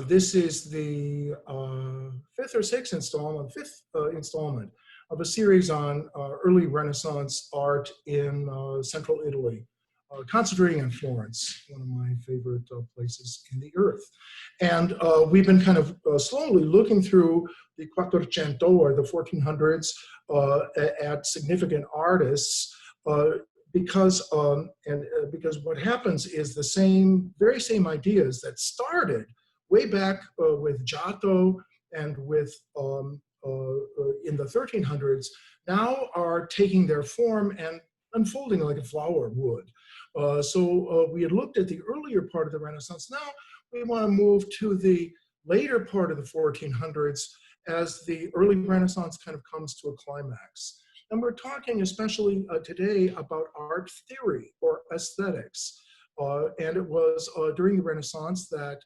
This is the fifth installment of a series on early Renaissance art in central Italy, concentrating on Florence, one of my favorite places in the earth. And we've been kind of slowly looking through the Quattrocento, or the 1400s, at significant artists, because what happens is the very same ideas that started way back with Giotto and with in the 1300s now are taking their form and unfolding like a flower would. So we had looked at the earlier part of the Renaissance. Now we want to move to the later part of the 1400s as the early Renaissance kind of comes to a climax. And we're talking especially today about art theory or aesthetics. And it was during the Renaissance that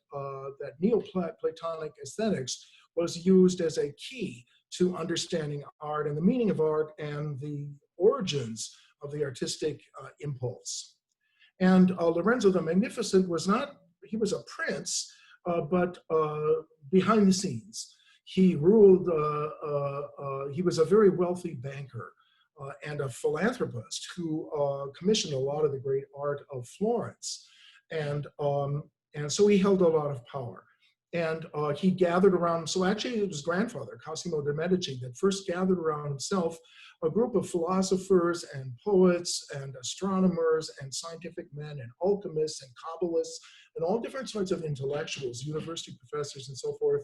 Neoplatonic aesthetics was used as a key to understanding art and the meaning of art and the origins of the artistic impulse. And Lorenzo the Magnificent he was a prince, but behind the scenes. He ruled, he was a very wealthy banker and a philanthropist who commissioned a lot of the great art of Florence. And so he held a lot of power. And he gathered around, so actually it was his grandfather, Cosimo de' Medici, that first gathered around himself a group of philosophers and poets and astronomers and scientific men and alchemists and Kabbalists and all different sorts of intellectuals, university professors and so forth,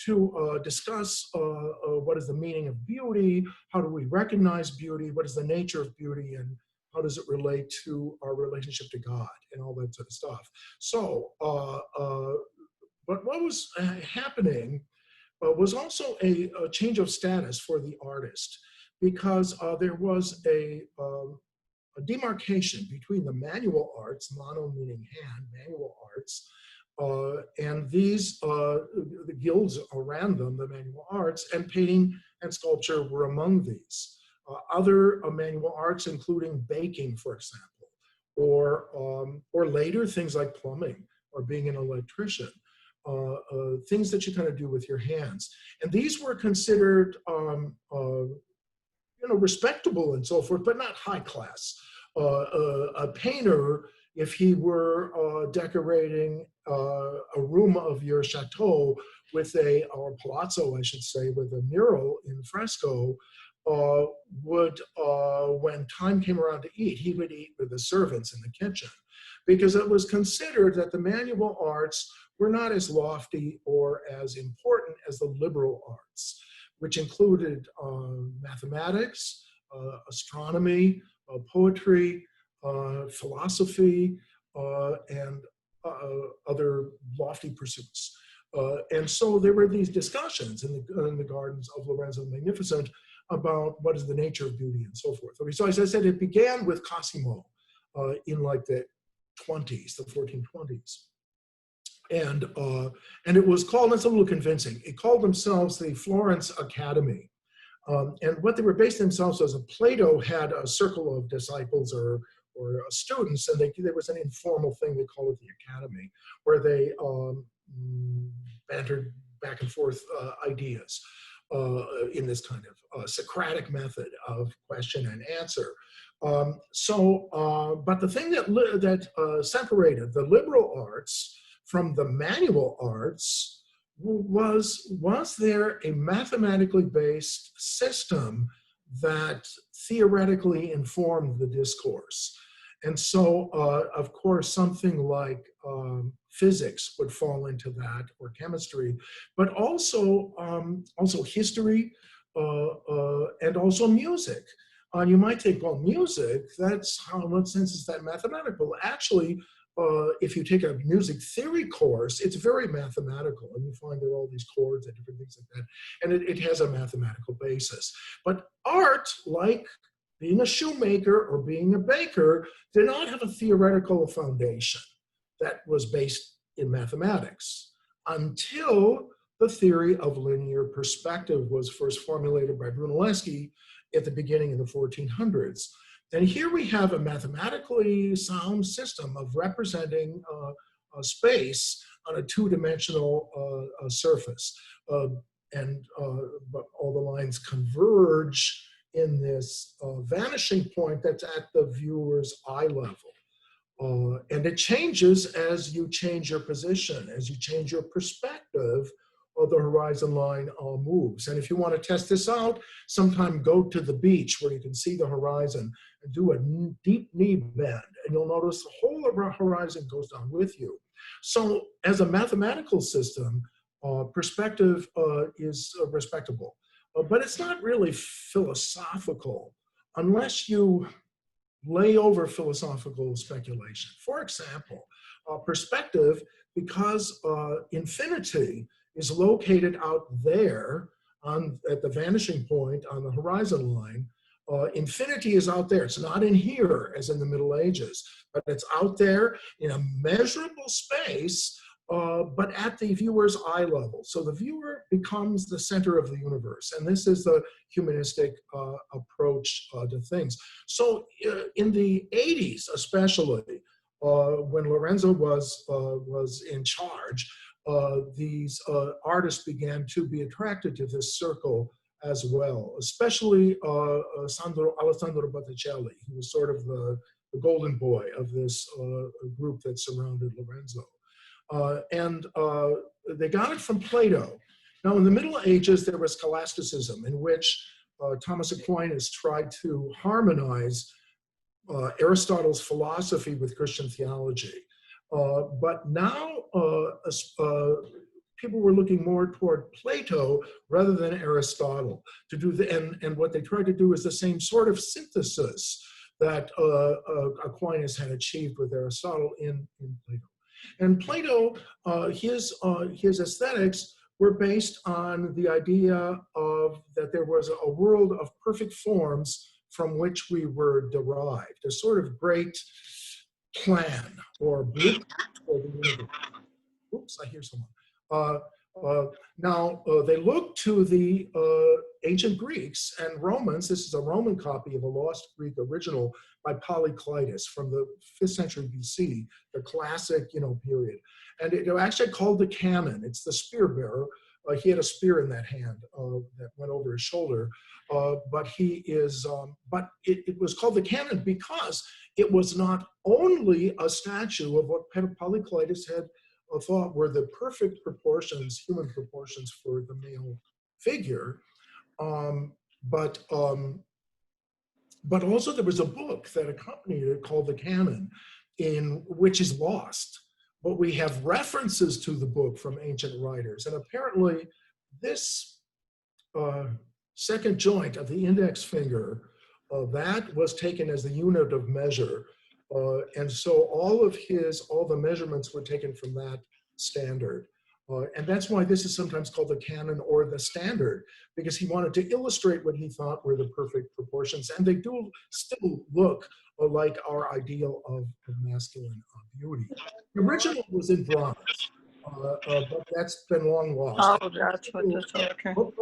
to discuss what is the meaning of beauty, how do we recognize beauty, what is the nature of beauty, and how does it relate to our relationship to God and all that sort of stuff. So, but what was happening was also a change of status for the artist, because there was a demarcation between the manual arts, mano meaning hand, manual arts, and these, the guilds around them, the manual arts, and painting and sculpture were among these. Other manual arts, including baking, for example, or later things like plumbing or being an electrician. Things that you kind of do with your hands. And these were considered respectable and so forth, but not high class. A painter, if he were decorating a room of your chateau with or palazzo, I should say, with a mural in fresco, would, when time came around to eat, he would eat with the servants in the kitchen, because it was considered that the manual arts were not as lofty or as important as the liberal arts, which included mathematics, astronomy, poetry, philosophy, and other lofty pursuits. And so there were these discussions in the gardens of Lorenzo the Magnificent about what is the nature of beauty and so forth. Okay, so as I said, it began with Cosimo in like the 20s, the 1420s. And it was called, it's a little convincing, it called themselves the Florence Academy. And what they were based themselves as, Plato had a circle of disciples or students, and there was an informal thing, they call it the Academy, where they bantered back and forth ideas in this kind of Socratic method of question and answer. But the thing that separated the liberal arts from the manual arts was there a mathematically based system that theoretically informed the discourse. And so, of course, something like physics would fall into that, or chemistry, but also history and also music. You might think, well, music, in what sense is that mathematical? Actually, if you take a music theory course, it's very mathematical, and you find there are all these chords and different things like that, and it has a mathematical basis. But art, like being a shoemaker or being a baker, did not have a theoretical foundation that was based in mathematics until the theory of linear perspective was first formulated by Brunelleschi at the beginning of the 1400s. And here we have a mathematically sound system of representing space on a two-dimensional surface. But all the lines converge in this vanishing point that's at the viewer's eye level. And it changes as you change your position, as you change your perspective, the horizon line moves. And if you want to test this out, sometime go to the beach where you can see the horizon and do a deep knee bend, and you'll notice the whole horizon goes down with you. So as a mathematical system, perspective is respectable, but it's not really philosophical unless you lay over philosophical speculation. For example, perspective, because infinity is located out there at the vanishing point on the horizon line. Infinity is out there. It's not in here as in the Middle Ages, but it's out there in a measurable space, but at the viewer's eye level. So the viewer becomes the center of the universe. And this is the humanistic approach to things. So in the 80s, especially, when Lorenzo was in charge, these artists began to be attracted to this circle as well, especially Alessandro Botticelli, who was sort of the golden boy of this group that surrounded Lorenzo. And they got it from Plato. Now, in the Middle Ages, there was scholasticism, in which Thomas Aquinas tried to harmonize Aristotle's philosophy with Christian theology. But now people were looking more toward Plato rather than Aristotle to do and what they tried to do is the same sort of synthesis that Aquinas had achieved with Aristotle in Plato. And Plato, his aesthetics were based on the idea of that there was a world of perfect forms from which we were derived, a sort of great plan or blueprint for the universe. Oops, I hear someone. Now, they look to the ancient Greeks and Romans. This is a Roman copy of a lost Greek original by Polyclitus from the 5th century BC, the classic, period. And it actually called the Canon. It's the spear bearer. He had a spear in that hand that went over his shoulder. But it was called the Canon because it was not only a statue of what Polyclitus had thought were the perfect proportions, human proportions for the male figure, but also there was a book that accompanied it called the Canon, which is lost. But we have references to the book from ancient writers, and apparently this second joint of the index finger, that was taken as the unit of measure. And so all the measurements were taken from that standard. And that's why this is sometimes called the canon or the standard, because he wanted to illustrate what he thought were the perfect proportions. And they do still look like our ideal of masculine beauty. The original was in bronze, but that's been long lost. Oh, that's what this is, okay. Oh,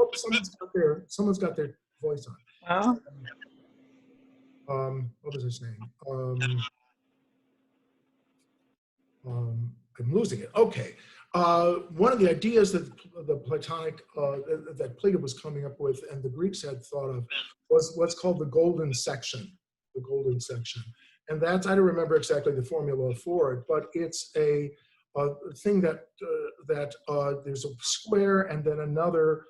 someone's got their voice on. Oh. What was his name? I'm losing it. Okay. One of the ideas that the Platonic, that Plato was coming up with and the Greeks had thought of was what's called the golden section, And that's, I don't remember exactly the formula for it, but it's a thing that there's a square and then another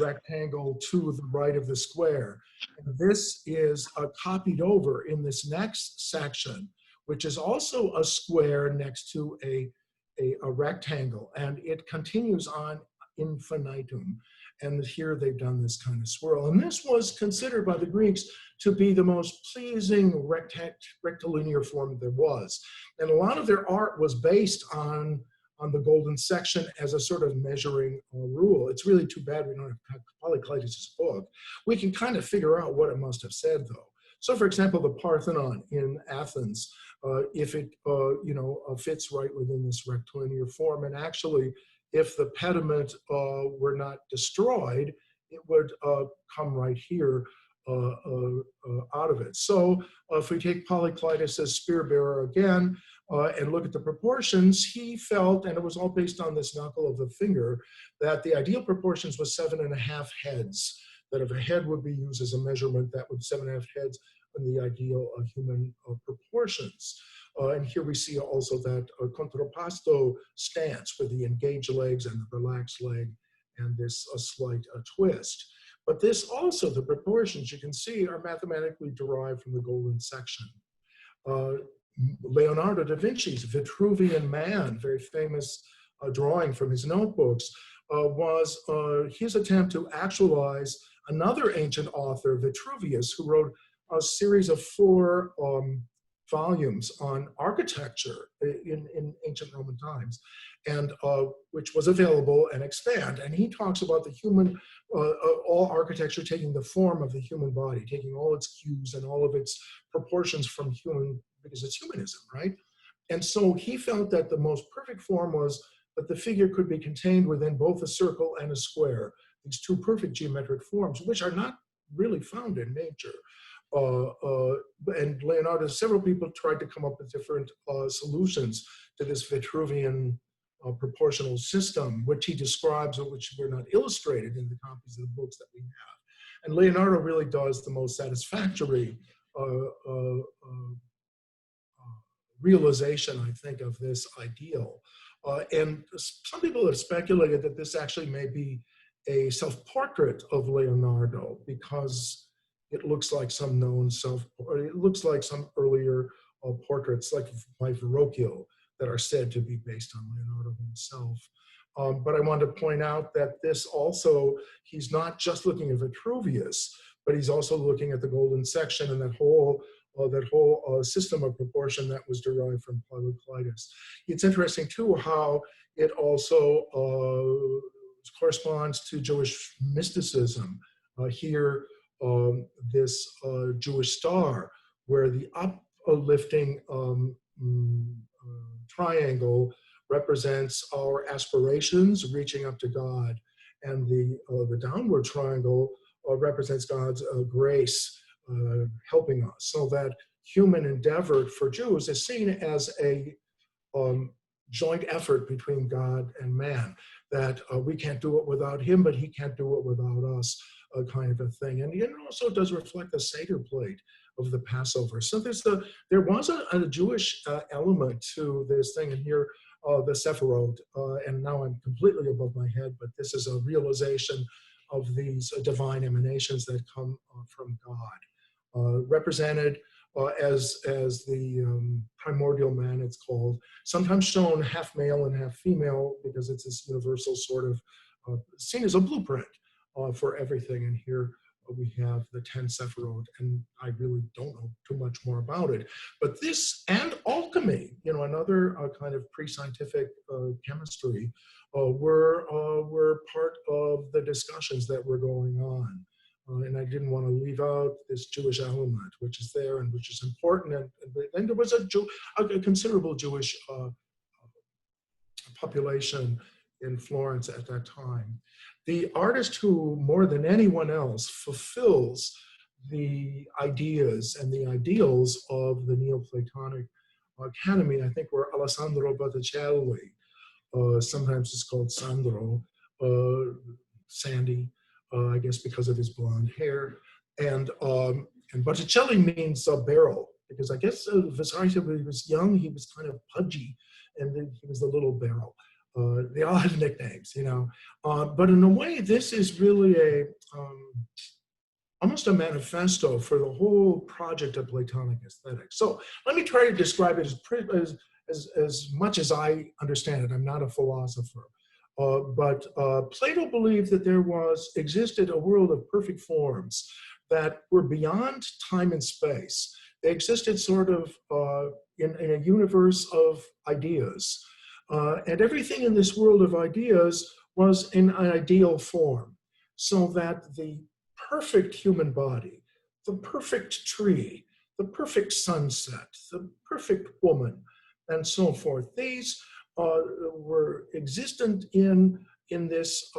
rectangle to the right of the square. And this is copied over in this next section, which is also a square next to a rectangle, and it continues on infinitum. And here they've done this kind of swirl. And this was considered by the Greeks to be the most pleasing rectilinear form there was. And a lot of their art was based on the golden section as a sort of measuring rule. It's really too bad we don't have Polyclitus' book. We can kind of figure out what it must have said, though. So, for example, the Parthenon in Athens, if it fits right within this rectilinear form, and actually, if the pediment were not destroyed, it would come right here out of it. So, if we take Polyclitus' spear bearer again, and look at the proportions, he felt, and it was all based on this knuckle of the finger, that the ideal proportions was 7.5 heads. That if a head would be used as a measurement, that would 7.5 heads in the ideal human proportions. And here we see also that contrapposto stance with the engaged legs and the relaxed leg and this slight twist. But this also, the proportions you can see are mathematically derived from the golden section. Leonardo da Vinci's Vitruvian Man, very famous drawing from his notebooks, was his attempt to actualize another ancient author, Vitruvius, who wrote a series of 4 volumes on architecture in ancient Roman times, and which was available and extant. And he talks about the human, all architecture taking the form of the human body, taking all its cues and all of its proportions from human, because it's humanism, right? And so he felt that the most perfect form was that the figure could be contained within both a circle and a square, these 2 perfect geometric forms, which are not really found in nature. And Leonardo, several people tried to come up with different solutions to this Vitruvian proportional system, which he describes, or which were not illustrated in the copies of the books that we have. And Leonardo really does the most satisfactory realization, I think, of this ideal. And some people have speculated that this actually may be a self-portrait of Leonardo, because it looks like some known it looks like some earlier portraits, like by Verrocchio, that are said to be based on Leonardo himself. But I want to point out that this also, he's not just looking at Vitruvius, but he's also looking at the golden section and that whole system of proportion that was derived from Polyclitus. It's interesting too how it also corresponds to Jewish mysticism. Here, this Jewish star, where the uplifting triangle represents our aspirations reaching up to God, and the downward triangle represents God's grace helping us. So that human endeavor for Jews is seen as a joint effort between God and man, that we can't do it without him, but he can't do it without us, kind of a thing. And it also does reflect the Seder plate of the Passover. So there was a Jewish element to this thing, and here the Sephirot, and now I'm completely above my head, but this is a realization of these divine emanations that come from God, represented as the primordial man, it's called, sometimes shown half male and half female, because it's this universal sort of seen as a blueprint for everything. And here we have the 10 Sephirot, and I really don't know too much more about it. But this and alchemy, another kind of pre-scientific chemistry, were part of the discussions that were going on. And I didn't want to leave out this Jewish element, which is there and which is important. And there was a considerable Jewish population in Florence at that time. The artist who, more than anyone else, fulfills the ideas and the ideals of the Neoplatonic Academy, I think, were Alessandro Botticelli. Sometimes it's called Sandro, Sandy, I guess because of his blonde hair. And Botticelli means barrel, because I guess Vasari said when he was young, he was kind of pudgy, and then he was the little barrel. They all have nicknames, but in a way, this is really almost a manifesto for the whole project of Platonic aesthetics. So let me try to describe it as much as I understand it. I'm not a philosopher. But Plato believed that there existed a world of perfect forms that were beyond time and space. They existed sort of in a universe of ideas. And everything in this world of ideas was in an ideal form, so that the perfect human body, the perfect tree, the perfect sunset, the perfect woman, and so forth, these were existent in this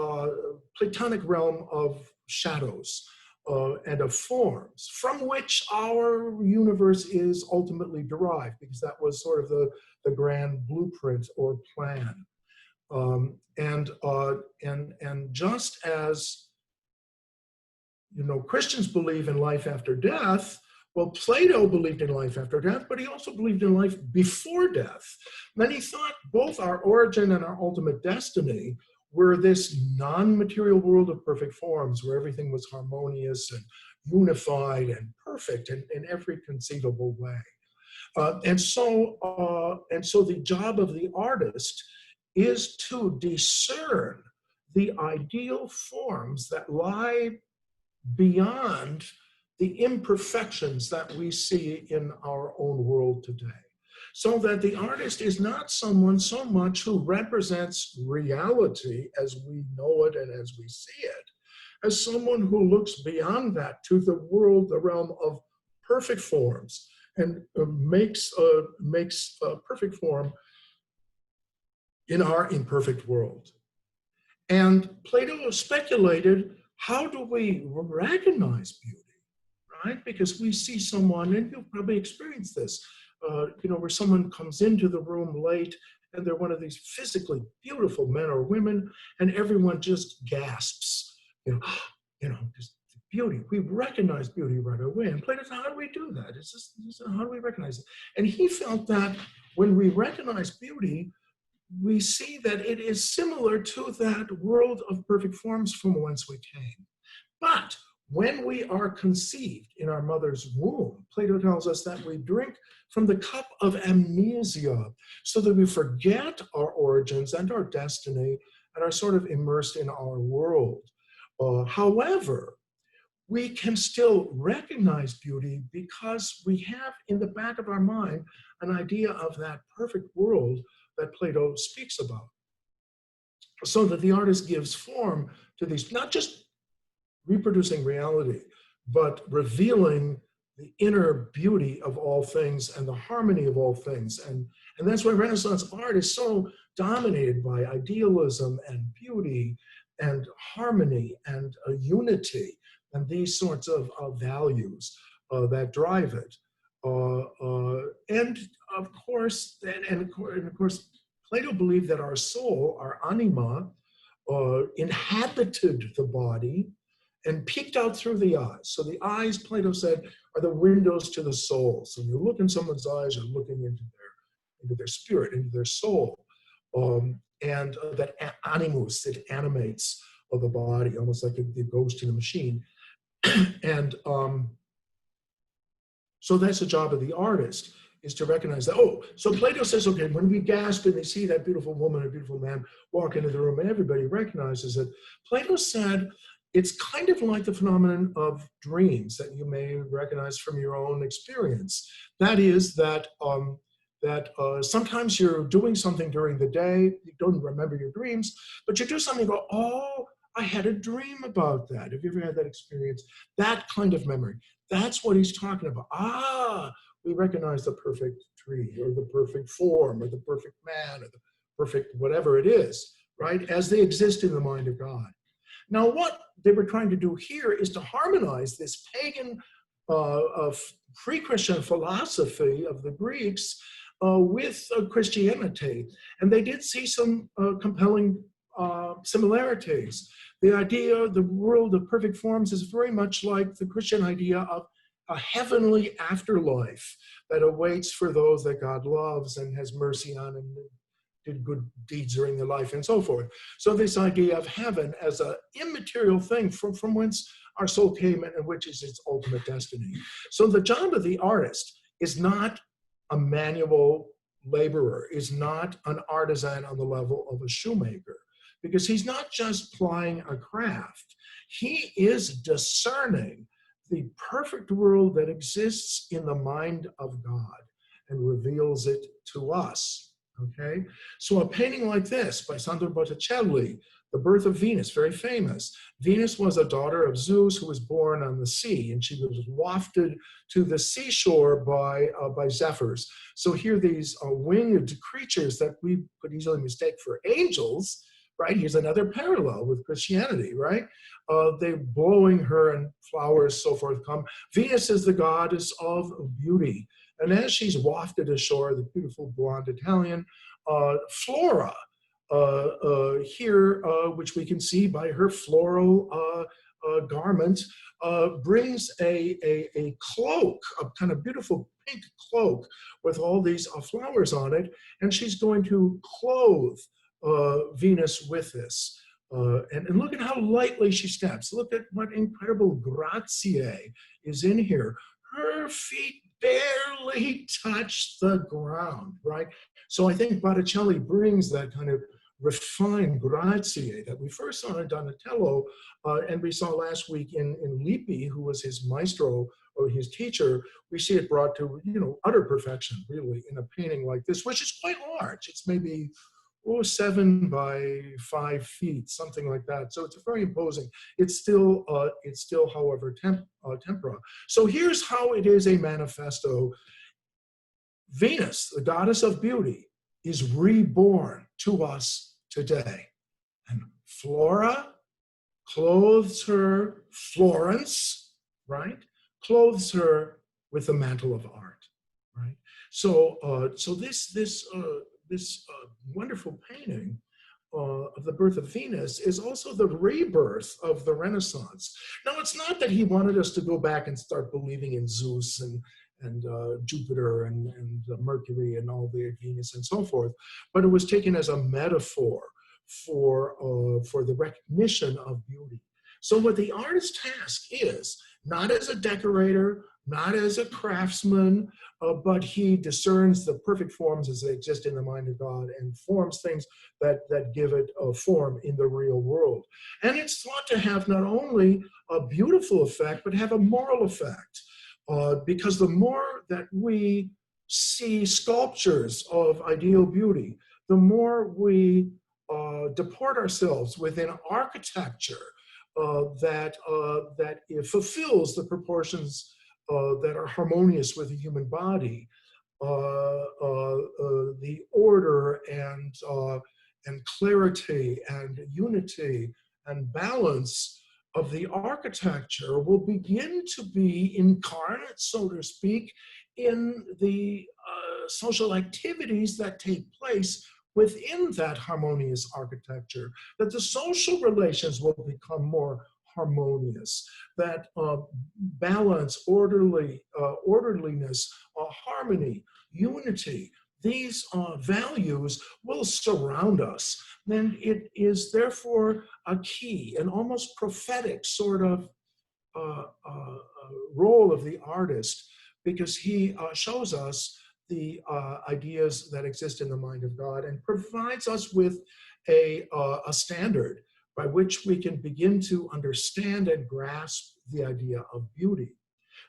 Platonic realm of shadows, and of forms, from which our universe is ultimately derived, because that was sort of the grand blueprint or plan. And just as, you know, Christians believe in life after death, well, Plato believed in life after death, but he also believed in life before death. And then he thought both our origin and our ultimate destiny were this non-material world of perfect forms, where everything was harmonious and unified and perfect in every conceivable way. And so the job of the artist is to discern the ideal forms that lie beyond the imperfections that we see in our own world today. So that the artist is not someone so much who represents reality as we know it and as we see it, as someone who looks beyond that to the world, the realm of perfect forms, and makes a perfect form in our imperfect world. And Plato speculated, how do we recognize beauty, right? Because we see someone, and you'll probably experience this, you know, where someone comes into the room late and they're one of these physically beautiful men or women, and everyone just gasps, you know, just beauty. We recognize beauty right away. And Plato said, how do we do that? How do we recognize it? And he felt that when we recognize beauty, we see that it is similar to that world of perfect forms from whence we came. But when we are conceived in our mother's womb, Plato tells us that we drink from the cup of amnesia, so that we forget our origins and our destiny and are sort of immersed in our world. However, we can still recognize beauty because we have in the back of our mind an idea of that perfect world that Plato speaks about. So that the artist gives form to these, not just reproducing reality, but revealing the inner beauty of all things and the harmony of all things. And that's why Renaissance art is so dominated by idealism and beauty and harmony and unity and these sorts of values that drive it. And of course, Plato believed that our soul, our anima, inhabited the body and peeked out through the eyes. So the eyes, Plato said, are the windows to the soul. So when you look in someone's eyes, you're looking into their spirit, into their soul. And that animus, it animates the body, almost like the ghost in a machine. And so that's the job of the artist, is to recognize that, oh, so Plato says, okay, when we gasp and they see that beautiful woman or beautiful man walk into the room and everybody recognizes it, Plato said it's kind of like the phenomenon of dreams that you may recognize from your own experience. That is that, sometimes you're doing something during the day, you don't remember your dreams, but you do something and go, oh, I had a dream about that. Have you ever had that experience? That kind of memory. That's what he's talking about. Ah, we recognize the perfect tree or the perfect form or the perfect man or the perfect whatever it is, right? As they exist in the mind of God. Now, what they were trying to do here is to harmonize this pagan pre-Christian philosophy of the Greeks with Christianity. And they did see some compelling similarities. The idea, the world of perfect forms is very much like the Christian idea of a heavenly afterlife that awaits for those that God loves and has mercy on and did good deeds during their life and so forth. So this idea of heaven as an immaterial thing from whence our soul came and which is its ultimate destiny. So the job of the artist is not a manual laborer, is not an artisan on the level of a shoemaker, because he's not just plying a craft. He is discerning the perfect world that exists in the mind of God and reveals it to us, okay? So a painting like this by Sandro Botticelli, The Birth of Venus, very famous. Venus was a daughter of Zeus who was born on the sea, and she was wafted to the seashore by zephyrs. So here these winged creatures that we could easily mistake for angels, right? Here's another parallel with Christianity, right? They're blowing her and flowers, so forth come. Venus is the goddess of beauty. And as she's wafted ashore, the beautiful blonde Italian, Flora, here, which we can see by her floral garment, brings a cloak, a kind of beautiful pink cloak with all these flowers on it, and she's going to clothe Venus with this. And look at how lightly she steps. Look at what incredible grazie is in here. Her feet barely touch the ground, right? So I think Botticelli brings that kind of refined grazie that we first saw in Donatello, and we saw last week in Lippi, who was his maestro or his teacher. We see it brought to, utter perfection, really, in a painting like this, which is quite large. It's maybe 7 by 5 feet, something like that. So it's very imposing. It's still, however, tempera. So here's how it is a manifesto. Venus, the goddess of beauty, is reborn to us today. And Flora clothes her, Florence, right? Clothes her with the mantle of art, right? So, this wonderful painting of the birth of Venus is also the rebirth of the Renaissance. Now, it's not that he wanted us to go back and start believing in Zeus and Jupiter and Mercury and all the Venus and so forth, but it was taken as a metaphor for the recognition of beauty. So what the artist's task is, not as a decorator, not as a craftsman, but he discerns the perfect forms as they exist in the mind of God and forms things that give it a form in the real world. And it's thought to have not only a beautiful effect, but have a moral effect. Because the more that we see sculptures of ideal beauty, the more we deport ourselves within architecture that it fulfills the proportions that are harmonious with the human body, the order and clarity and unity and balance of the architecture will begin to be incarnate, so to speak, in the social activities that take place within that harmonious architecture, that the social relations will become more harmonious, that balance, orderliness, harmony, unity, these values will surround us. Then it is therefore a key, an almost prophetic sort of role of the artist, because he shows us the ideas that exist in the mind of God and provides us with a standard by which we can begin to understand and grasp the idea of beauty.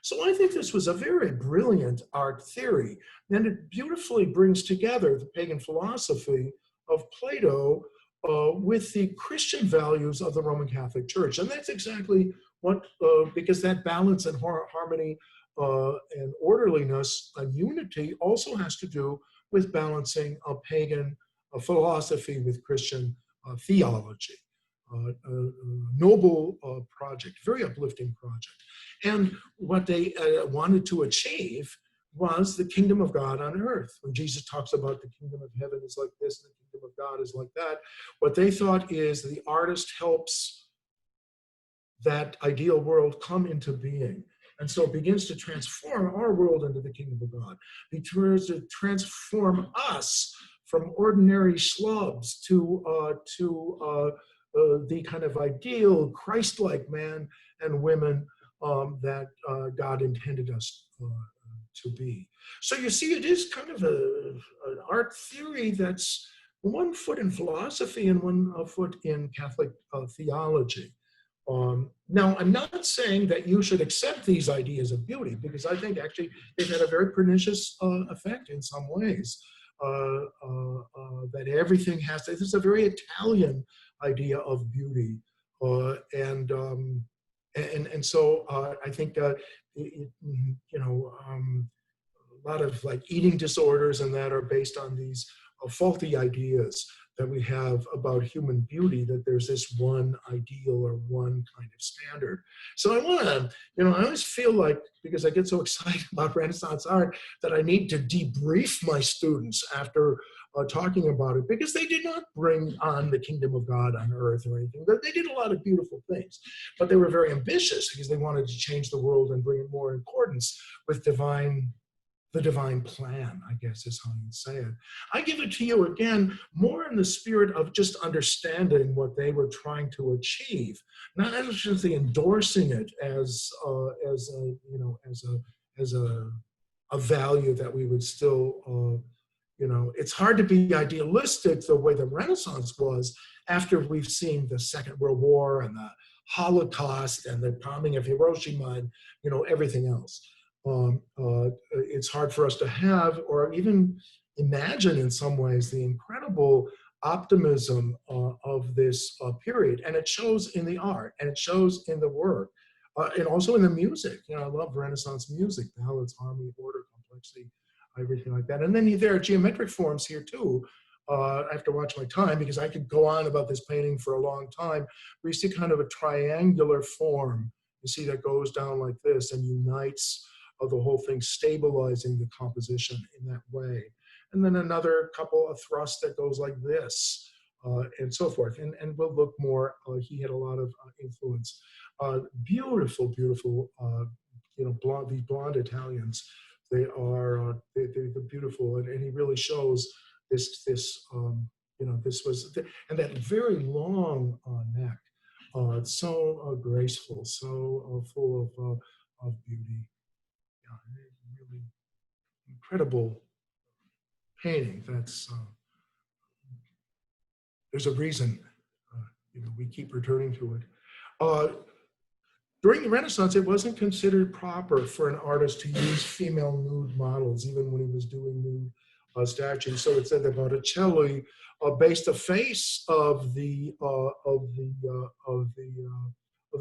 So I think this was a very brilliant art theory, and it beautifully brings together the pagan philosophy of Plato with the Christian values of the Roman Catholic Church. And that's exactly what, because that balance and harmony and orderliness and unity also has to do with balancing a pagan philosophy with Christian theology. Noble project, very uplifting project. And what they wanted to achieve was the kingdom of God on earth. When Jesus talks about the kingdom of heaven is like this and the kingdom of God is like that, what they thought is the artist helps that ideal world come into being. And so it begins to transform our world into the kingdom of God. It begins to transform us from ordinary schlubs to the kind of ideal Christ-like man and women that God intended us to be. So you see, it is kind of an art theory that's one foot in philosophy and one foot in Catholic theology. Now, I'm not saying that you should accept these ideas of beauty, because I think actually they've had a very pernicious effect in some ways. That everything has to, this is a very Italian idea of beauty. And so I think, a lot of like eating disorders and that are based on these faulty ideas that we have about human beauty, that there's this one ideal or one kind of standard. So I want to, I always feel like, because I get so excited about Renaissance art, that I need to debrief my students after talking about it, because they did not bring on the kingdom of God on earth or anything. They did a lot of beautiful things, but they were very ambitious because they wanted to change the world and bring it more in accordance with the divine plan, I guess is how you say it. I give it to you again more in the spirit of just understanding what they were trying to achieve, not necessarily endorsing it as a value that we would still it's hard to be idealistic the way the Renaissance was after we've seen the Second World War and the Holocaust and the bombing of Hiroshima and everything else. It's hard for us to have or even imagine in some ways the incredible optimism of this period. And it shows in the art, and it shows in the work, and also in the music. I love Renaissance music, balance, harmony, order, complexity, everything like that. And then there are geometric forms here too. I have to watch my time because I could go on about this painting for a long time. We see kind of a triangular form. You see that goes down like this and unites the whole thing, stabilizing the composition in that way. And then another couple of thrusts that goes like this, and so forth. And we'll look more, he had a lot of influence. Beautiful, beautiful, these blonde Italians. They're beautiful, and he really shows this and that very long neck. It's so graceful, so full of beauty. Really incredible painting. There's a reason we keep returning to it. During the Renaissance, it wasn't considered proper for an artist to use female nude models, even when he was doing nude statues. So it said that Botticelli based the face of the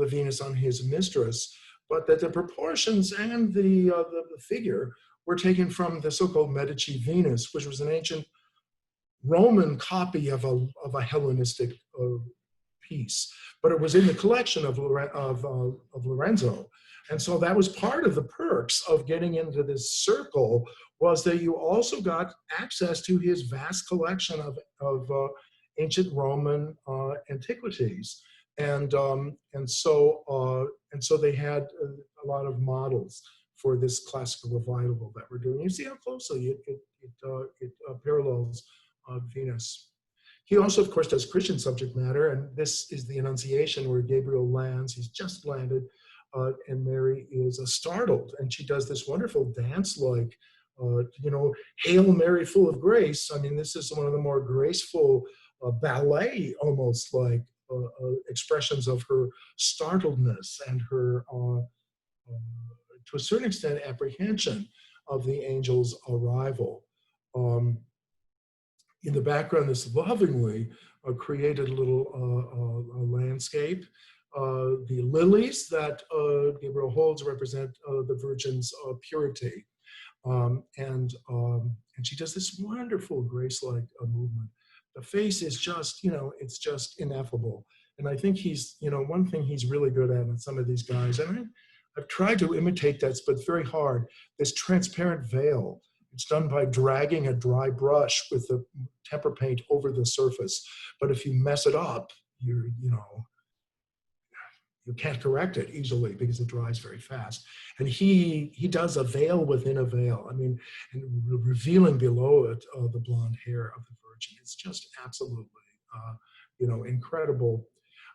Venus on his mistress, but that the proportions and the figure were taken from the so-called Medici Venus, which was an ancient Roman copy of a Hellenistic piece, but it was in the collection of Lorenzo. And so that was part of the perks of getting into this circle, was that you also got access to his vast collection of ancient Roman antiquities. And so they had a lot of models for this classical revival that we're doing. You see how closely it parallels Venus. He also, of course, does Christian subject matter, and this is the Annunciation where Gabriel lands. He's just landed, and Mary is startled, and she does this wonderful dance-like, Hail Mary, full of grace. I mean, this is one of the more graceful ballet, almost like expressions of her startledness and her, to a certain extent, apprehension of the angel's arrival. In the background, this lovingly created little landscape. The lilies that Gabriel holds represent the Virgin's purity. And she does this wonderful grace-like movement. The face is just, it's just ineffable. And I think he's, one thing he's really good at in some of these guys, and I've tried to imitate that, but it's very hard, this transparent veil. It's done by dragging a dry brush with the tempera paint over the surface. But if you mess it up, you can't correct it easily because it dries very fast. And he does a veil within a veil. I mean, and revealing below it the blonde hair of the Virgin. It's just absolutely, incredible.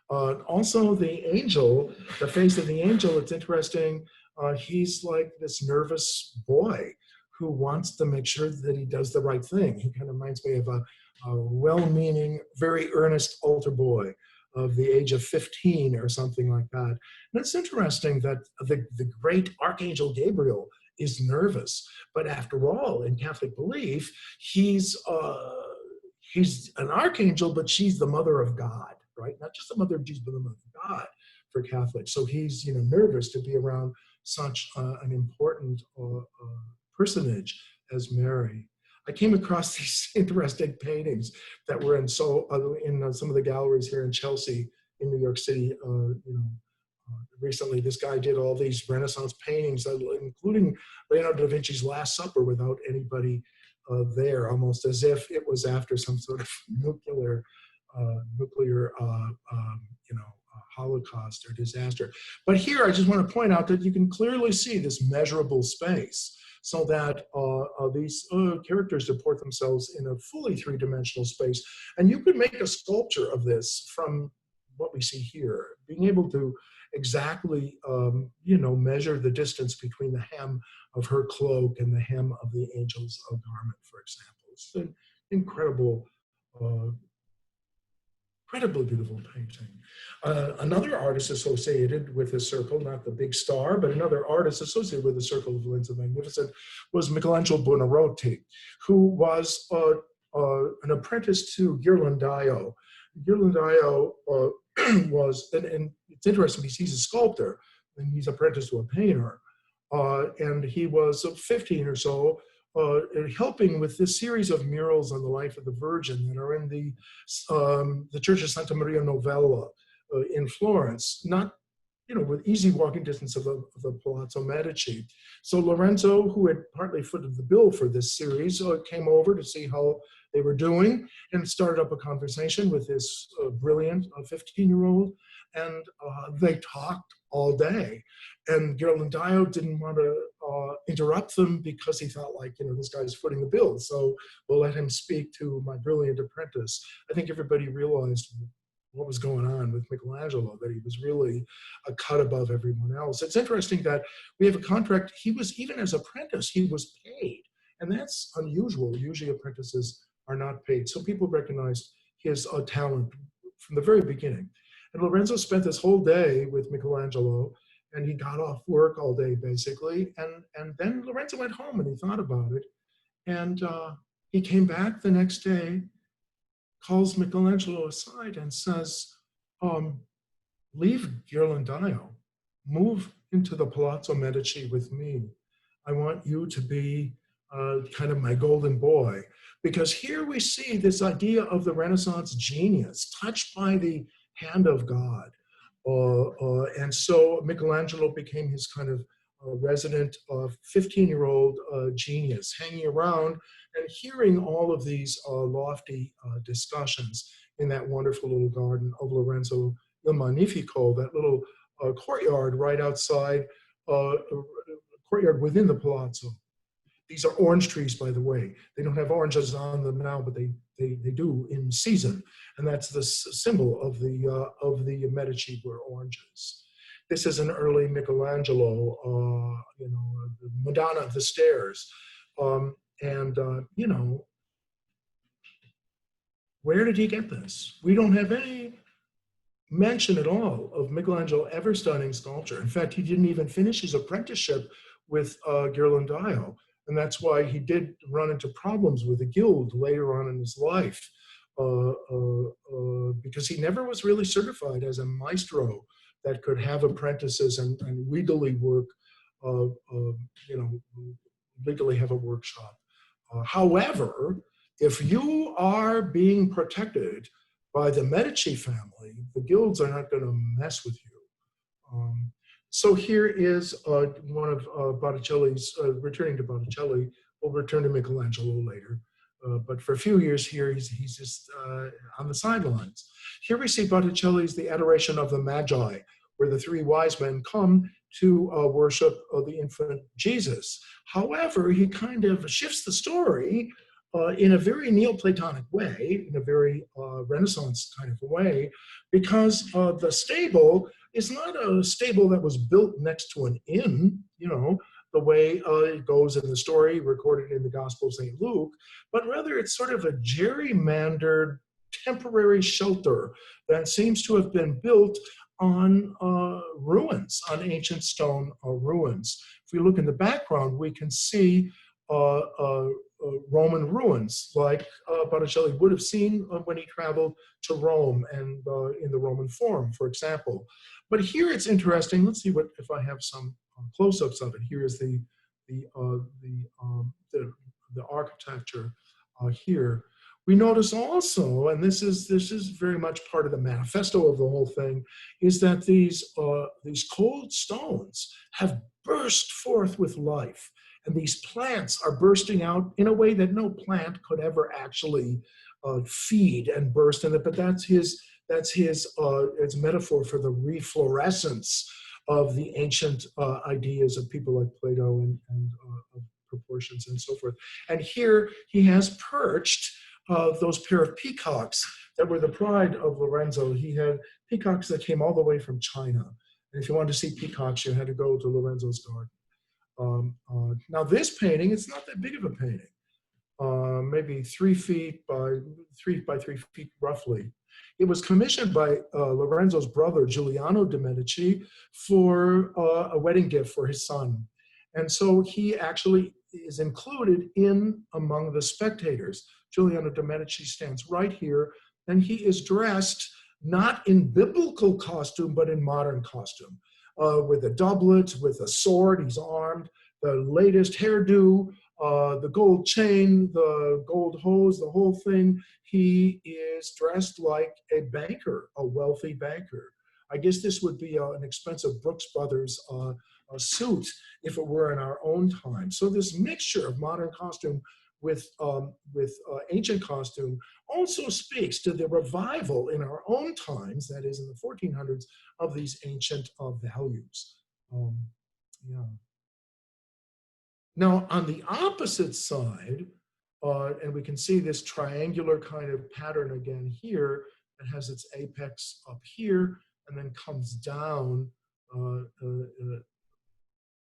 Also, the angel, the face of the angel, it's interesting. He's like this nervous boy who wants to make sure that he does the right thing. He kind of reminds me of a well-meaning, very earnest altar boy of the age of 15 or something like that. And it's interesting that the great Archangel Gabriel is nervous, but after all, in Catholic belief, he's an archangel, but she's the mother of God, right? Not just the mother of Jesus, but the mother of God for Catholics. So he's nervous to be around such an important personage as Mary. I came across these interesting paintings that were in some of the galleries here in Chelsea, in New York City. Recently, this guy did all these Renaissance paintings, including Leonardo da Vinci's Last Supper, without anybody there, almost as if it was after some sort of nuclear holocaust or disaster. But here, I just want to point out that you can clearly see this measurable space, so that these characters deport themselves in a fully three-dimensional space. And you could make a sculpture of this from what we see here, being able to exactly, measure the distance between the hem of her cloak and the hem of the angel's garment, for example. It's an incredibly beautiful painting. Another artist associated with the circle, not the big star, but another artist associated with the circle of Lorenzo the Magnificent was Michelangelo Buonarroti, who was an apprentice to Ghirlandaio. Ghirlandaio was, and it's interesting because he's a sculptor and he's apprenticed to a painter. And he was 15 or so, helping with this series of murals on the life of the Virgin that are in the Church of Santa Maria Novella in Florence, not with easy walking distance of the Palazzo Medici. So Lorenzo, who had partly footed the bill for this series, came over to see how they were doing and started up a conversation with this brilliant 15-year-old, and they talked all day. And Ghirlandaio didn't want to interrupt them because he thought, this guy's footing the bill, so we'll let him speak to my brilliant apprentice. I think everybody realized what was going on with Michelangelo, that he was really a cut above everyone else. It's interesting that we have a contract. He was, even as apprentice, he was paid. And that's unusual. Usually apprentices are not paid. So people recognized his talent from the very beginning. And Lorenzo spent this whole day with Michelangelo, and he got off work all day, basically. And then Lorenzo went home and he thought about it. And he came back the next day, calls Michelangelo aside and says, leave Ghirlandaio, move into the Palazzo Medici with me. I want you to be kind of my golden boy. Because here we see this idea of the Renaissance genius touched by the hand of God. And so Michelangelo became his kind of resident 15-year-old genius, hanging around and hearing all of these lofty discussions in that wonderful little garden of Lorenzo the Magnifico, that little courtyard right outside, courtyard within the palazzo. These are orange trees, by the way. They don't have oranges on them now, but they do in season, and that's the symbol of the Medici were oranges. This is an early Michelangelo, the Madonna of the Stairs, where did he get this? We don't have any mention at all of Michelangelo ever studying sculpture. In fact, he didn't even finish his apprenticeship with Ghirlandaio. And that's why he did run into problems with the guild later on in his life, because he never was really certified as a maestro that could have apprentices and legally work, legally have a workshop. However, if you are being protected by the Medici family, the guilds are not going to mess with you. So here is one of Botticelli's, returning to Botticelli. We'll return to Michelangelo later. But for a few years here, he's just on the sidelines. Here we see Botticelli's The Adoration of the Magi, where the three wise men come to worship the infant Jesus. However, he kind of shifts the story in a very Neoplatonic way, in a very Renaissance kind of way, because the stable is not a stable that was built next to an inn, the way it goes in the story recorded in the Gospel of St. Luke, but rather it's sort of a gerrymandered temporary shelter that seems to have been built on ruins, on ancient stone ruins. If we look in the background, we can see Roman ruins, like Botticelli would have seen when he traveled to Rome and in the Roman Forum, for example. But here it's interesting. Let's see if I have some close-ups of it. Here is the the architecture here. We notice also, and this is very much part of the manifesto of the whole thing, is that these cold stones have burst forth with life, and these plants are bursting out in a way that no plant could ever actually feed and burst in it. But that's his it's metaphor for the reflorescence of the ancient ideas of people like Plato and of proportions and so forth. And here he has perched those pair of peacocks that were the pride of Lorenzo. He had peacocks that came all the way from China. And if you wanted to see peacocks, you had to go to Lorenzo's garden. Now this painting, it's not that big of a painting. Maybe 3 feet by 3 feet roughly. It was commissioned by Lorenzo's brother, Giuliano de' Medici, for a wedding gift for his son. And so he actually is included in among the spectators. Giuliano de' Medici stands right here, and he is dressed not in biblical costume, but in modern costume, with a doublet, with a sword, he's armed, the latest hairdo, the gold chain, the gold hose, the whole thing. He is dressed like a banker, a wealthy banker. I guess this would be an expensive Brooks Brothers suit if it were in our own time. So this mixture of modern costume with ancient costume also speaks to the revival in our own times, that is in the 1400s, of these ancient values. Yeah. Now, on the opposite side, and we can see this triangular kind of pattern again here, that has its apex up here and then comes down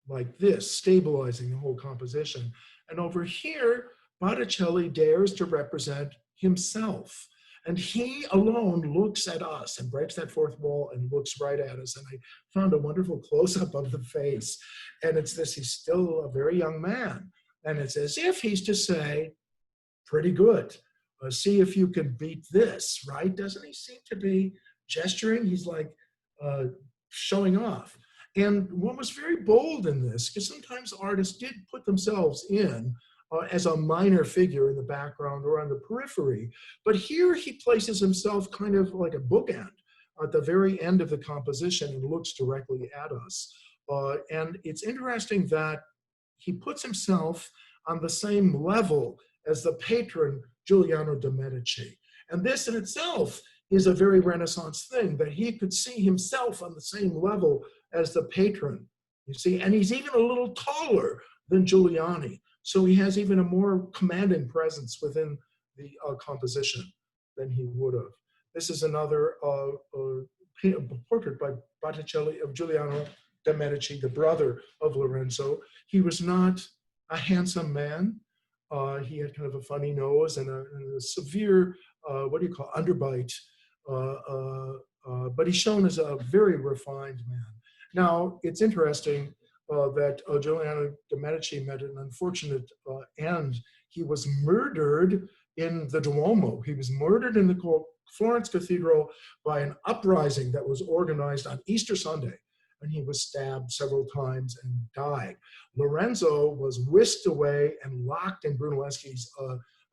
like this, stabilizing the whole composition. And over here, Botticelli dares to represent himself. And he alone looks at us and breaks that fourth wall and looks right at us. And I found a wonderful close-up of the face. And it's this, he's still a very young man. And it's as if he's to say, pretty good. See if you can beat this, right? Doesn't he seem to be gesturing? He's like showing off. And what was very bold in this, because sometimes artists did put themselves in as a minor figure in the background or on the periphery. But here he places himself kind of like a bookend at the very end of the composition and looks directly at us. And it's interesting that he puts himself on the same level as the patron Giuliano de' Medici. And this in itself is a very Renaissance thing, that he could see himself on the same level as the patron, you see, and he's even a little taller than Giuliani. So he has even a more commanding presence within the composition than he would have. This is another portrait by Botticelli of Giuliano de' Medici, the brother of Lorenzo. He was not a handsome man. He had kind of a funny nose and a severe, underbite. But he's shown as a very refined man. Now, it's interesting that Giuliano de' Medici met an unfortunate end. He was murdered in the Duomo. He was murdered in the Florence Cathedral by an uprising that was organized on Easter Sunday. And he was stabbed several times and died. Lorenzo was whisked away and locked in Brunelleschi's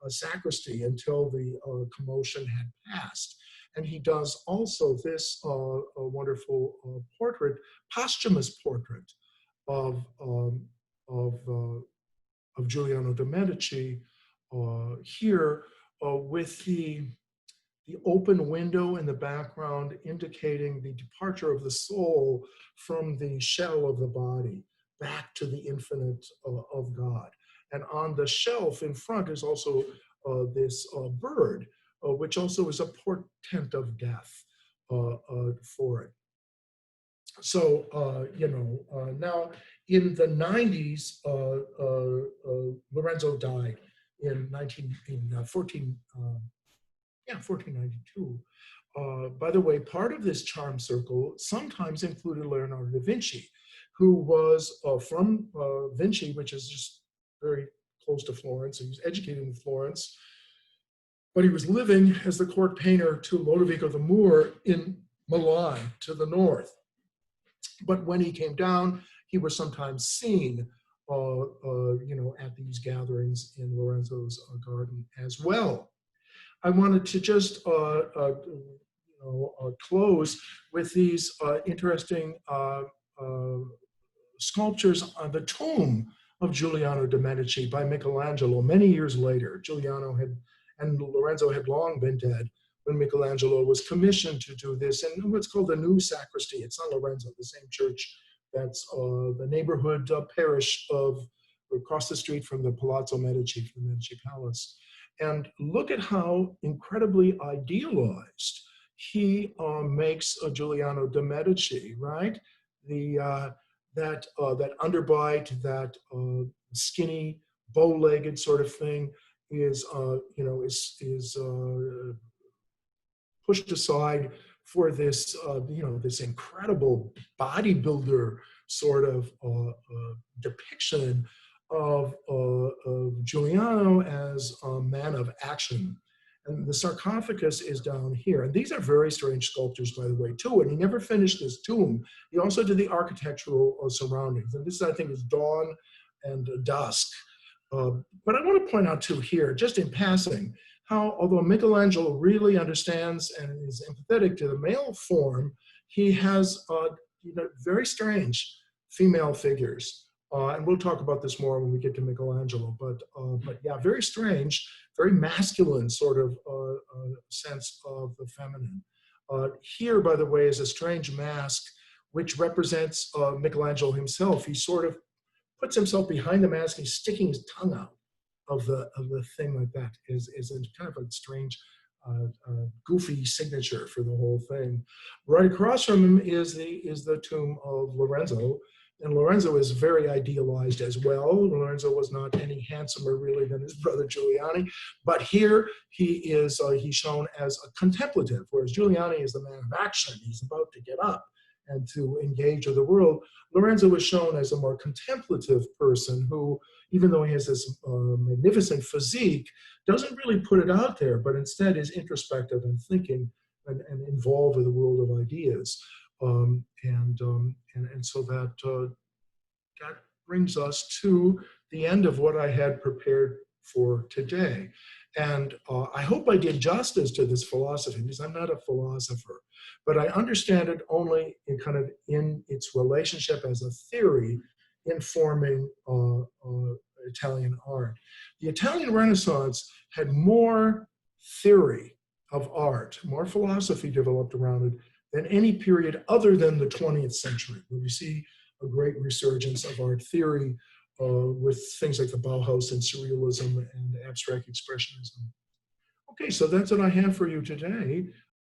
sacristy until the commotion had passed. And he does also this wonderful portrait, posthumous portrait of Giuliano de' Medici here with the open window in the background indicating the departure of the soul from the shell of the body back to the infinite of God. And on the shelf in front is also this bird, which also is a portent of death for it. So, now in the 90s, Lorenzo died in 1492. By the way, part of this charm circle sometimes included Leonardo da Vinci, who was from Vinci, which is just very close to Florence. He was educated in Florence, but he was living as the court painter to Lodovico the Moor in Milan to the north. But when he came down, he was sometimes seen you know, at these gatherings in Lorenzo's garden as well. I wanted to just close with these interesting sculptures on the tomb of Giuliano de' Medici by Michelangelo many years later. Giuliano and Lorenzo had long been dead when Michelangelo was commissioned to do this in what's called the new sacristy. It's San Lorenzo, the same church that's the neighborhood parish of across the street from the Palazzo Medici, from the Medici Palace. And look at how incredibly idealized he makes Giuliano de' Medici, right? That underbite, that skinny, bow-legged sort of thing is pushed aside for this this incredible bodybuilder sort of depiction of Giuliano as a man of action. And the sarcophagus is down here. And these are very strange sculptures, by the way, too. And he never finished his tomb. He also did the architectural surroundings. And this, I think, is dawn and dusk. But I want to point out, too, here, just in passing, how although Michelangelo really understands and is empathetic to the male form, he has very strange female figures. And we'll talk about this more when we get to Michelangelo. But yeah, very strange, very masculine sort of sense of the feminine. Here, by the way, is a strange mask which represents Michelangelo himself. He sort of puts himself behind the mask. He's sticking his tongue out of the thing like that. Is a kind of a strange, goofy signature for the whole thing. Right across from him is the tomb of Lorenzo. And Lorenzo is very idealized as well. Lorenzo was not any handsomer really than his brother Giuliani, but here he's shown as a contemplative, whereas Giuliani is the man of action. He's about to get up and to engage with the world. Lorenzo is shown as a more contemplative person who, even though he has this magnificent physique, doesn't really put it out there, but instead is introspective and thinking and involved with the world of ideas. And so that brings us to the end of what I had prepared for today. And I hope I did justice to this philosophy, because I'm not a philosopher, but I understand it only in its relationship as a theory informing Italian art. The Italian Renaissance had more theory of art, more philosophy developed around it than any period other than the 20th century, where we see a great resurgence of art theory with things like the Bauhaus and Surrealism and abstract expressionism. Okay, so that's what I have for you today.